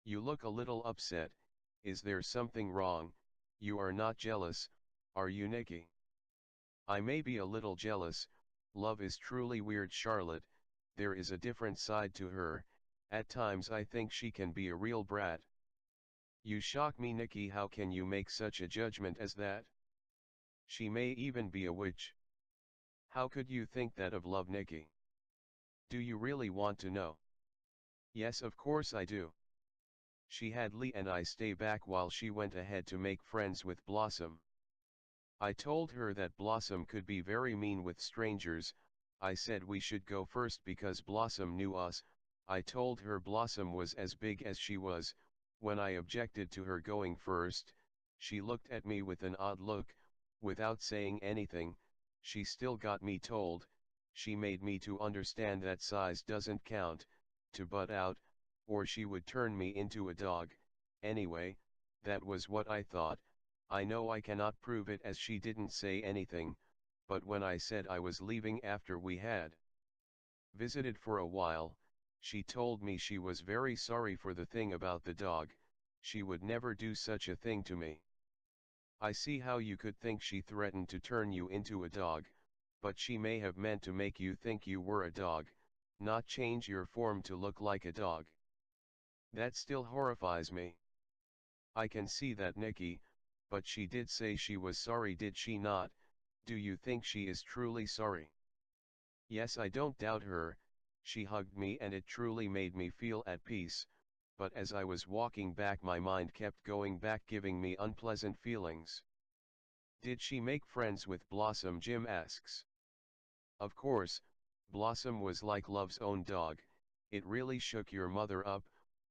You look a little upset. Is there something wrong? You are not jealous, are you, Nikki? I may be a little jealous. Love is truly weird, Charlotte. There is a different side to her. At times I think she can be a real brat. You shock me, Nikki. How can you make such a judgment as that? She may even be a witch. How could you think that of love, Nikki? Do you really want to know? Yes, of course I do. She had Lee and I stay back while she went ahead to make friends with Blossom. I told her that Blossom could be very mean with strangers. I said we should go first because Blossom knew us. I told her Blossom was as big as she was. When I objected to her going first, she looked at me with an odd look. Without saying anything, she still got me told. She made me to understand that size doesn't count, to butt out, or she would turn me into a dog. Anyway, that was what I thought. I know I cannot prove it as she didn't say anything, but when I said I was leaving after we had visited for a while, she told me she was very sorry for the thing about the dog. She would never do such a thing to me. I see how you could think she threatened to turn you into a dog, but she may have meant to make you think you were a dog, not change your form to look like a dog. That still horrifies me. I can see that, Nikki, but she did say she was sorry, did she not? Do you think she is truly sorry? Yes, I don't doubt her. She hugged me and it truly made me feel at peace, but as I was walking back my mind kept going back, giving me unpleasant feelings. Did she make friends with Blossom? Jim asks. Of course, Blossom was like Love's own dog. It really shook your mother up.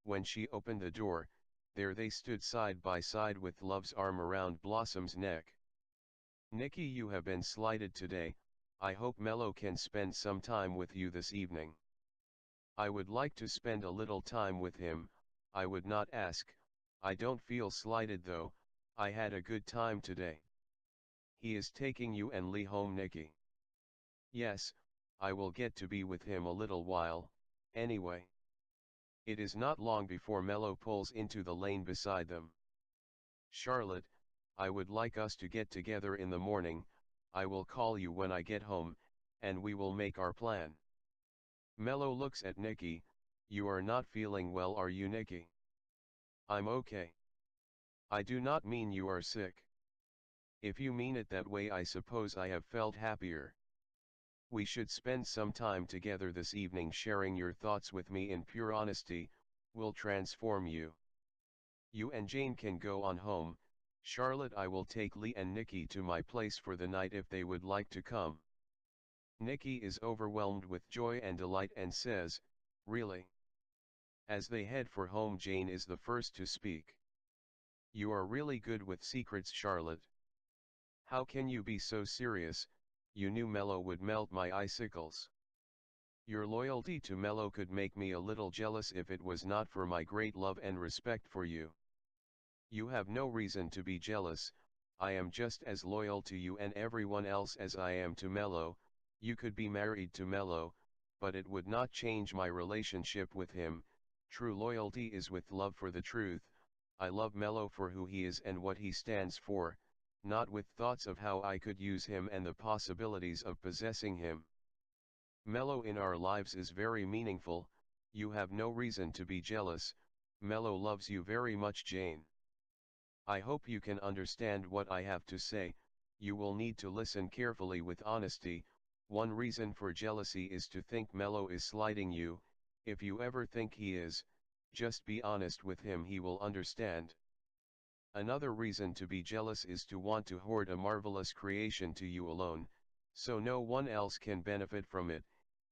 When she opened the door, there they stood side by side with Love's arm around Blossom's neck. Nikki, you have been slighted today. I hope Mello can spend some time with you this evening. I would like to spend a little time with him. I would not ask. I don't feel slighted though. I had a good time today. He is taking you and Lee home, Nikki. Yes, I will get to be with him a little while, anyway. It is not long before Mello pulls into the lane beside them. Charlotte, I would like us to get together in the morning. I will call you when I get home, and we will make our plan. Mello looks at Nikki. You are not feeling well, are you, Nikki? I'm okay. I do not mean you are sick. If you mean it that way, I suppose I have felt happier. We should spend some time together this evening. Sharing your thoughts with me in pure honesty will transform you. You and Jane can go on home. Charlotte, I will take Lee and Nikki to my place for the night if they would like to come. Nikki is overwhelmed with joy and delight and says, really? As they head for home, Jane is the first to speak. You are really good with secrets, Charlotte. How can you be so serious? You knew Mello would melt my icicles. Your loyalty to Mello could make me a little jealous if it was not for my great love and respect for you. You have no reason to be jealous. I am just as loyal to you and everyone else as I am to Mello. You could be married to Mello, but it would not change my relationship with him. True loyalty is with love for the truth. I love Mello for who he is and what he stands for, not with thoughts of how I could use him and the possibilities of possessing him. Mello in our lives is very meaningful. You have no reason to be jealous. Mello loves you very much, Jane. I hope you can understand what I have to say. You will need to listen carefully with honesty. One reason for jealousy is to think Mello is slighting you. If you ever think he is, just be honest with him, he will understand. Another reason to be jealous is to want to hoard a marvelous creation to you alone, so no one else can benefit from it.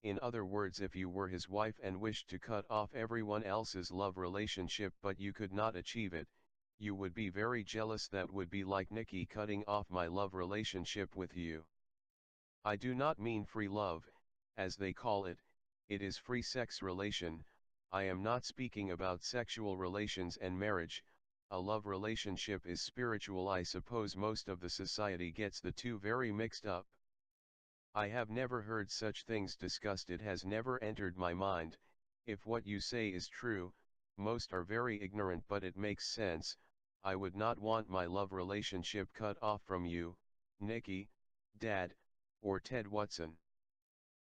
In other words, if you were his wife and wished to cut off everyone else's love relationship but you could not achieve it, you would be very jealous. That would be like Nikki cutting off my love relationship with you. I do not mean free love, as they call it. It is free sex relation. I am not speaking about sexual relations and marriage. A love relationship is spiritual. I suppose most of the society gets the two very mixed up. I have never heard such things discussed. It has never entered my mind. If what you say is true, Most are very ignorant, but it makes sense. I would not want my love relationship cut off from you, Nikki, Dad, or Ted Watson.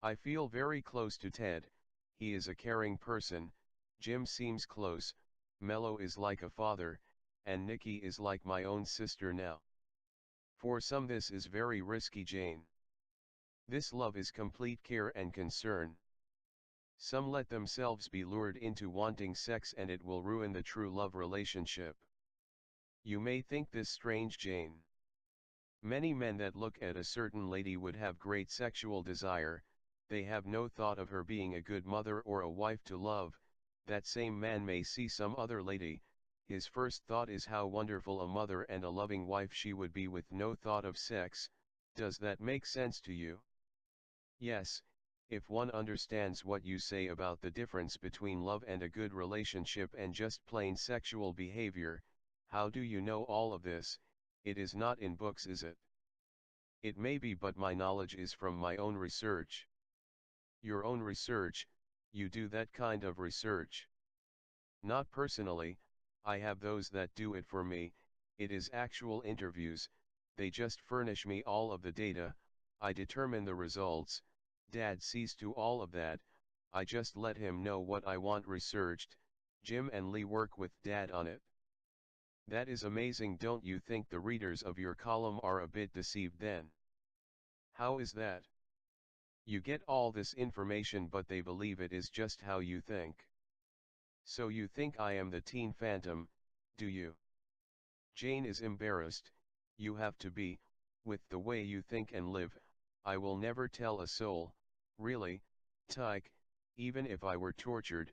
I feel very close to Ted. He is a caring person. Jim seems close. Mello is like a father, and Nikki is like my own sister now. For some this is very risky, Jane. This love is complete care and concern. Some let themselves be lured into wanting sex and it will ruin the true love relationship. You may think this strange, Jane. Many men that look at a certain lady would have great sexual desire, they have no thought of her being a good mother or a wife to love. That same man may see some other lady, his first thought is how wonderful a mother and a loving wife she would be with no thought of sex. Does that make sense to you? Yes, if one understands what you say about the difference between love and a good relationship and just plain sexual behavior. How do you know all of this? It is not in books, is it? It may be, but my knowledge is from my own research. Your own research? You do that kind of research? Not personally, I have those that do it for me. It is actual interviews, they just furnish me all of the data, I determine the results. Dad sees to all of that, I just let him know what I want researched. Jim and Lee work with Dad on it. That is amazing. Don't you think the readers of your column are a bit deceived then? How is that? You get all this information but they believe it is just how you think. So you think I am the teen phantom, do you? Jane is embarrassed. You have to be, with the way you think and live. I will never tell a soul, really, Tyke, even if I were tortured,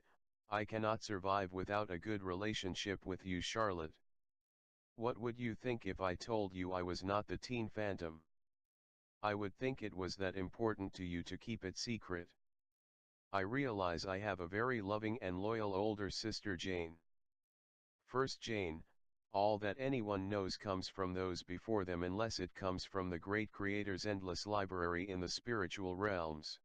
I cannot survive without a good relationship with you, Charlotte. What would you think if I told you I was not the teen phantom? I would think it was that important to you to keep it secret. I realize I have a very loving and loyal older sister, Jane. First, Jane, all that anyone knows comes from those before them unless it comes from the great Creator's endless library in the spiritual realms.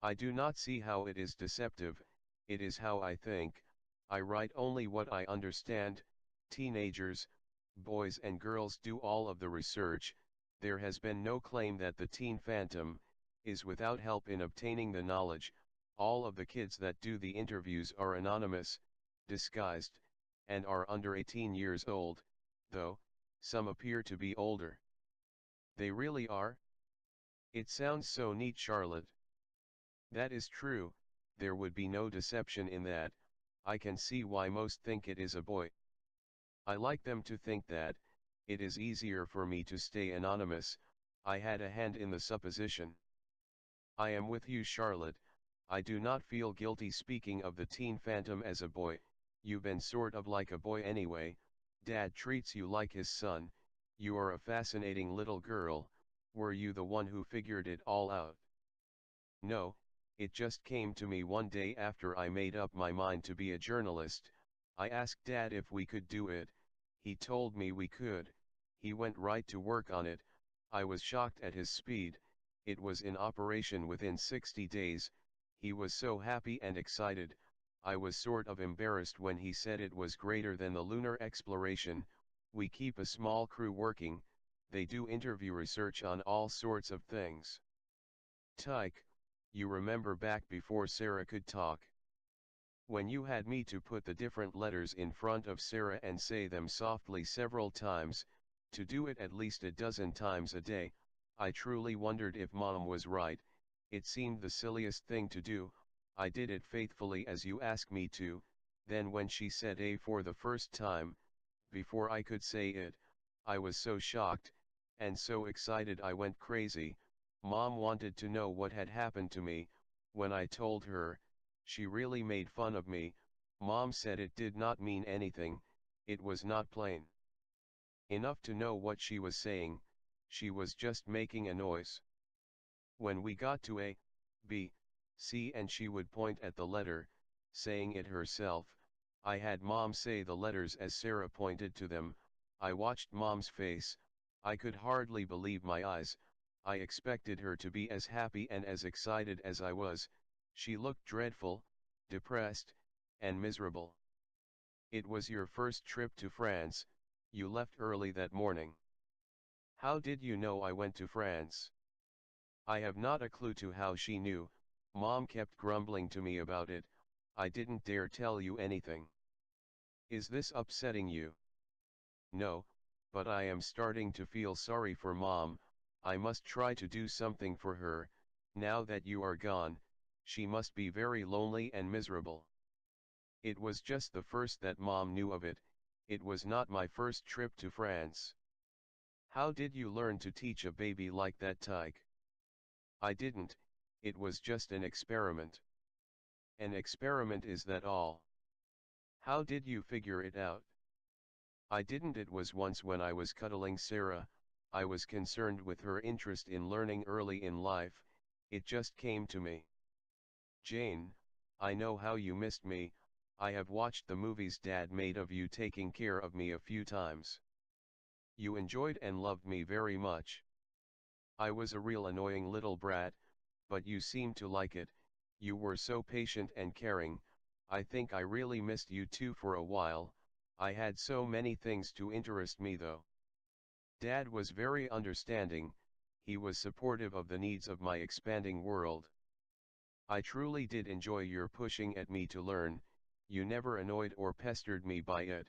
I do not see how it is deceptive, it is how I think. I write only what I understand. Teenagers, boys and girls do all of the research. There has been no claim that the teen phantom is without help in obtaining the knowledge. All of the kids that do the interviews are anonymous, disguised, and are under 18 years old, though some appear to be older. They really are? It sounds so neat, Charlotte. That is true, there would be no deception in that. I can see why most think it is a boy. I like them to think that. It is easier for me to stay anonymous. I had a hand in the supposition. I am with you, Charlotte. I do not feel guilty speaking of the teen phantom as a boy. You've been sort of like a boy anyway. Dad treats you like his son. You are a fascinating little girl. Were you the one who figured it all out? No, it just came to me one day after I made up my mind to be a journalist. I asked Dad if we could do it. He told me we could. He went right to work on it. I was shocked at his speed. It was in operation within 60 days. He was so happy and excited. I was sort of embarrassed when he said it was greater than the lunar exploration. We keep a small crew working. They do interview research on all sorts of things. Tyke, you remember back before Sarah could talk? When you had me to put the different letters in front of Sarah and say them softly several times, to do it at least a dozen times a day, I truly wondered if Mom was right. It seemed the silliest thing to do. I did it faithfully as you asked me to. Then when she said A for the first time, before I could say it, I was so shocked, and so excited I went crazy. Mom wanted to know what had happened to me. When I told her, she really made fun of me. Mom said it did not mean anything, it was not plain enough to know what she was saying, she was just making a noise. When we got to A, B, C and she would point at the letter, saying it herself, I had Mom say the letters as Sarah pointed to them. I watched Mom's face, I could hardly believe my eyes. I expected her to be as happy and as excited as I was. She looked dreadful, depressed, and miserable. It was your first trip to France, you left early that morning. How did you know I went to France? I have not a clue to how she knew, Mom kept grumbling to me about it, I didn't dare tell you anything. Is this upsetting you? No, but I am starting to feel sorry for Mom, I must try to do something for her, now that you are gone, she must be very lonely and miserable. It was just the first that Mom knew of it, it was not my first trip to France. How did you learn to teach a baby like that, Tyke? I didn't, it was just an experiment. An experiment, is that all? How did you figure it out? I didn't, it was once when I was cuddling Sarah, I was concerned with her interest in learning early in life, it just came to me. Jane, I know how you missed me, I have watched the movies Dad made of you taking care of me a few times. You enjoyed and loved me very much. I was a real annoying little brat, but you seemed to like it, you were so patient and caring, I think I really missed you too for a while, I had so many things to interest me though. Dad was very understanding, he was supportive of the needs of my expanding world. I truly did enjoy your pushing at me to learn, you never annoyed or pestered me by it,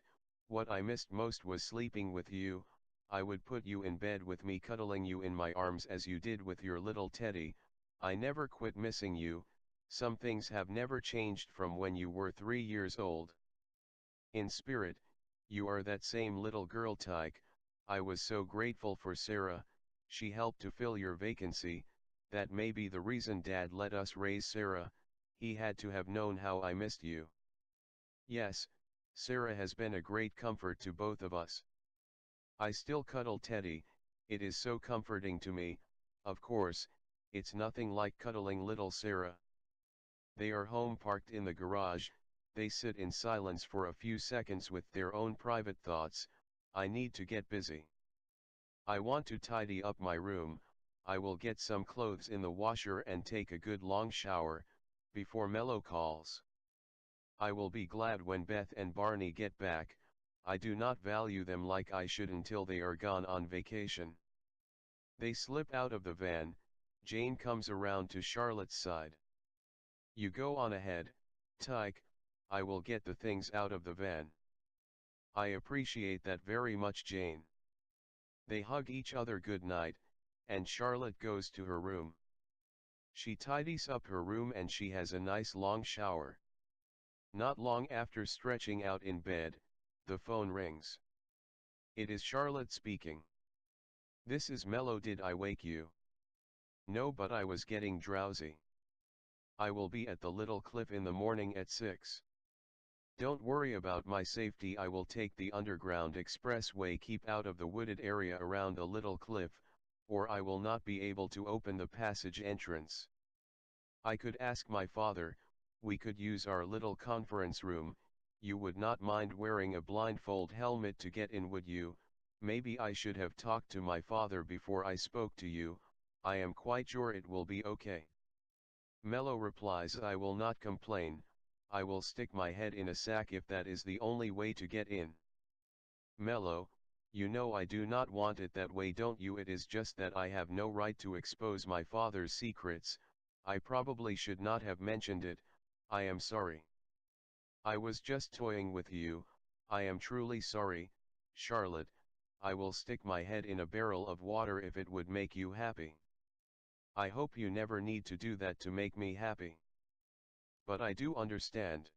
what I missed most was sleeping with you, I would put you in bed with me cuddling you in my arms as you did with your little Teddy, I never quit missing you, some things have never changed from when you were 3 years old. In spirit, you are that same little girl, Tyke, I was so grateful for Sarah, she helped to fill your vacancy, that may be the reason Dad let us raise Sarah, he had to have known how I missed you. Yes, Sarah has been a great comfort to both of us. I still cuddle Teddy, it is so comforting to me, of course, it's nothing like cuddling little Sarah. They are home parked in the garage, they sit in silence for a few seconds with their own private thoughts, I need to get busy. I want to tidy up my room, I will get some clothes in the washer and take a good long shower, before Mello calls. I will be glad when Beth and Barney get back, I do not value them like I should until they are gone on vacation. They slip out of the van, Jane comes around to Charlotte's side. You go on ahead, Tyke, I will get the things out of the van. I appreciate that very much, Jane. They hug each other good night, and Charlotte goes to her room. She tidies up her room and she has a nice long shower. Not long after stretching out in bed, the phone rings. It is Charlotte speaking. This is Mello, did I wake you? No, but I was getting drowsy. I will be at the little cliff in the morning at 6. Don't worry about my safety, I will take the underground expressway, keep out of the wooded area around the little cliff, or I will not be able to open the passage entrance. I could ask my father, we could use our little conference room, you would not mind wearing a blindfold helmet to get in, would you? Maybe I should have talked to my father before I spoke to you, I am quite sure it will be okay. Mello replies, I will not complain, I will stick my head in a sack if that is the only way to get in. Mello, you know I do not want it that way, don't you? It is just that I have no right to expose my father's secrets, I probably should not have mentioned it, I am sorry. I was just toying with you, I am truly sorry, Charlotte, I will stick my head in a barrel of water if it would make you happy. I hope you never need to do that to make me happy. But I do understand.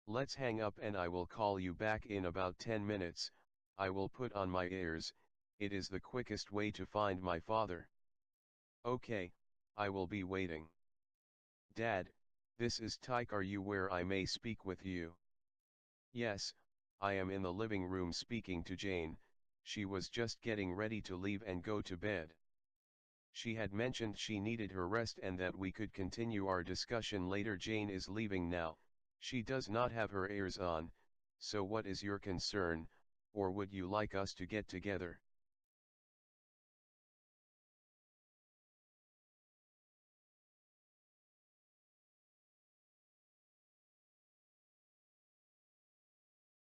Let's hang up and I will call you back in about 10 minutes, I will put on my ears, it is the quickest way to find my father. Okay, I will be waiting. Dad, this is Tyke, are you where I may speak with you? Yes, I am in the living room speaking to Jane, she was just getting ready to leave and go to bed. She had mentioned she needed her rest and that we could continue our discussion later. Jane is leaving now, she does not have her ears on, so what is your concern, or would you like us to get together?